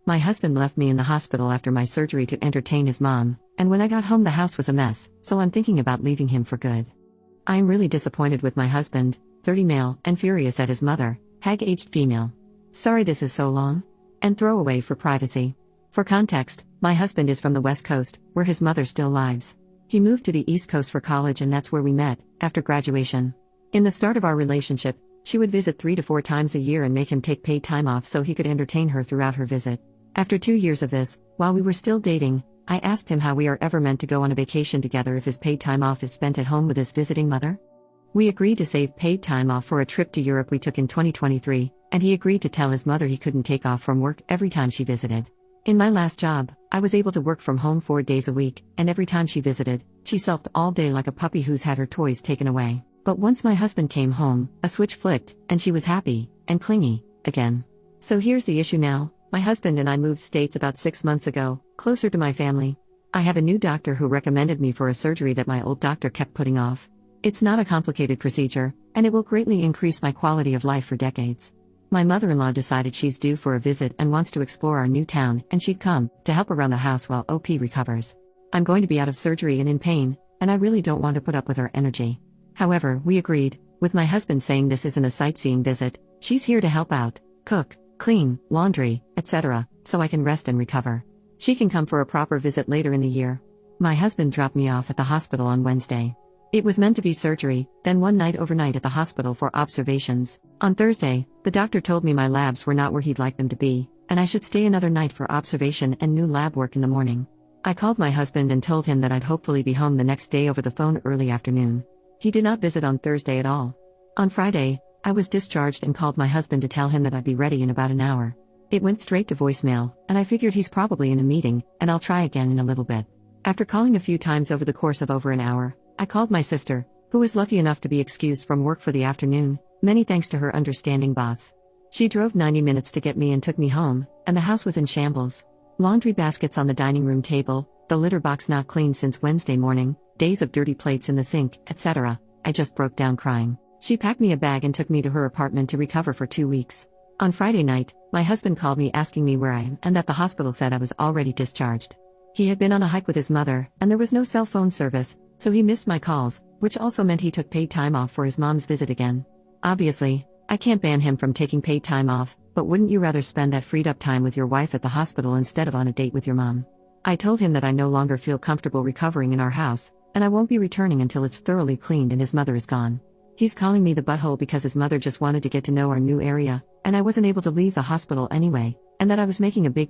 My husband left me in the hospital after my surgery to entertain his mom, and when I got home the house was a mess, so I'm thinking about leaving him for good. I am really disappointed with my husband, 30 male, and furious at his mother, hag-aged female. Sorry this is so long. And throwaway for privacy. For context, my husband is from the West Coast, where his mother still lives. He moved to the East Coast for college and that's where we met, after graduation. In the start of our relationship, she would visit 3 to 4 times a year and make him take paid time off so he could entertain her throughout her visit. After 2 years of this, while we were still dating, I asked him how we are ever meant to go on a vacation together if his paid time off is spent at home with his visiting mother. We agreed to save paid time off for a trip to Europe we took in 2023, and he agreed to tell his mother he couldn't take off from work every time she visited. In my last job, I was able to work from home 4 days a week, and every time she visited, she sulked all day like a puppy who's had her toys taken away. But once my husband came home, a switch flipped, and she was happy, and clingy, again. So here's the issue now. My husband and I moved states about 6 months ago, closer to my family. I have a new doctor who recommended me for a surgery that my old doctor kept putting off. It's not a complicated procedure, and it will greatly increase my quality of life for decades. My mother-in-law decided she's due for a visit and wants to explore our new town, and she'd come to help around the house while OP recovers. I'm going to be out of surgery and in pain, and I really don't want to put up with her energy. However, we agreed, with my husband saying this isn't a sightseeing visit, she's here to help out, cook, clean, laundry, etc., so I can rest and recover. She can come for a proper visit later in the year. My husband dropped me off at the hospital on Wednesday. It was meant to be surgery, then one night overnight at the hospital for observations. On Thursday, the doctor told me my labs were not where he'd like them to be, and I should stay another night for observation and new lab work in the morning. I called my husband and told him that I'd hopefully be home the next day over the phone early afternoon. He did not visit on Thursday at all. On Friday, I was discharged and called my husband to tell him that I'd be ready in about an hour. It went straight to voicemail, and I figured he's probably in a meeting, and I'll try again in a little bit. After calling a few times over the course of over an hour, I called my sister, who was lucky enough to be excused from work for the afternoon, many thanks to her understanding boss. She drove 90 minutes to get me and took me home, and the house was in shambles. Laundry baskets on the dining room table, the litter box not cleaned since Wednesday morning, days of dirty plates in the sink, etc. I just broke down crying. She packed me a bag and took me to her apartment to recover for 2 weeks. On Friday night, my husband called me asking me where I am and that the hospital said I was already discharged. He had been on a hike with his mother, and there was no cell phone service, so he missed my calls, which also meant he took paid time off for his mom's visit again. Obviously, I can't ban him from taking paid time off, but wouldn't you rather spend that freed up time with your wife at the hospital instead of on a date with your mom? I told him that I no longer feel comfortable recovering in our house, and I won't be returning until it's thoroughly cleaned and his mother is gone. He's calling me the butthole because his mother just wanted to get to know our new area, and I wasn't able to leave the hospital anyway, and that I was making a big